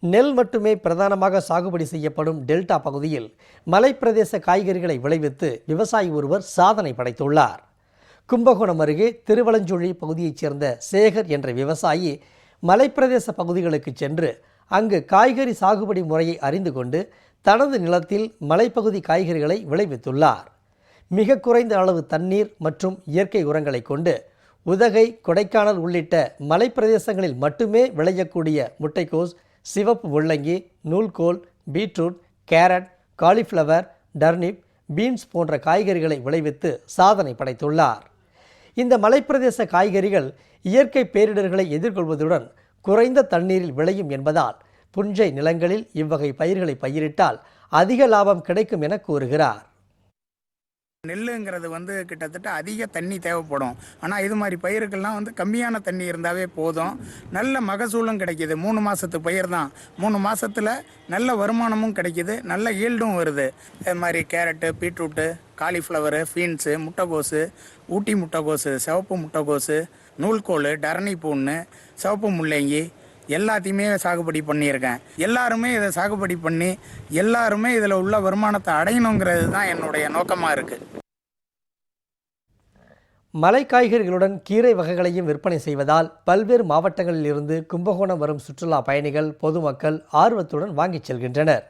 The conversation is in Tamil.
நெல் மட்டுமே பிரதானமாக சாகுபடி செய்யப்படும் டெல்டா பகுதியில் மலைப்பிரதேச காய்கறிகளை விளைவித்து விவசாயி ஒருவர் சாதனை படைத்துள்ளார். கும்பகோணம் அருகே திருவலஞ்சுழி பகுதியைச் சேர்ந்த சேகர் என்ற விவசாயி மலைப்பிரதேச பகுதிகளுக்கு சென்று அங்கு காய்கறி சாகுபடி முறையை அறிந்து கொண்டு தனது நிலத்தில் மலைப்பகுதி காய்கறிகளை விளைவித்துள்ளார். மிக குறைந்த அளவு தண்ணீர் மற்றும் இயற்கை உரங்களை கொண்டு உதகை, கொடைக்கானல் உள்ளிட்ட மலைப்பிரதேசங்களில் மட்டுமே விளையக்கூடிய முட்டைக்கோஸ், சிவப்பு முள்ளங்கி, நூல்கோல், beetroot, carrot, cauliflower, turnip, beans போன்ற காய்கறிகளை விளைவித்து சாதனை படைத்துள்ளார். இந்த மலைப்பிரதேச காய்கறிகள் இயற்கை பேரிடர்களை எதிர்கொள்வதுடன் குறைந்த தண்ணீரில் விளையும் என்பதால் புஞ்சை நிலங்களில் இவ்வகை பயிர்களை பயிரிட்டால் அதிக லாபம் கிடைக்கும் என கூறுகிறார். நெல்லுங்கிறது கிட்டத்தட்ட அதிக தண்ணி தேவைப்படும். ஆனால் இது மாதிரி பயிருக்கெல்லாம் கம்மியான தண்ணி இருந்தாவே போதும். நல்ல மகசூலும் கிடைக்கிது. 3 மாதத்து பயிர் தான். 3 மாதத்தில் நல்ல வருமானமும் கிடைக்கிது, நல்ல ஈல்டும் வருது. இது மாதிரி கேரட்டு, பீட்ரூட்டு, காலிஃப்ளவரு, பீன்ஸு, முட்டைக்கோசு, ஊட்டி முட்டைக்கோசு, சிவப்பு முட்டைக்கோசு, நூல்கோல், டரணி பூன்னு, சிவப்பு முள்ளங்கி எல்லாத்தையுமே சாகுபடி பண்ணியிருக்கேன். எல்லாருமே இதை சாகுபடி பண்ணி எல்லாருமே இதில் உள்ள வருமானத்தை அடையணுங்கிறது தான் என்னுடைய நோக்கமாக இருக்குது. மலை காய்கறிகளுடன் கீரை வகைகளையும் விற்பனை செய்வதால் பல்வேறு மாவட்டங்களில் இருந்து கும்பகோணம் வரும் சுற்றுலா பயணிகள், பொதுமக்கள் ஆர்வத்துடன் வாங்கிச் செல்கின்றனர்.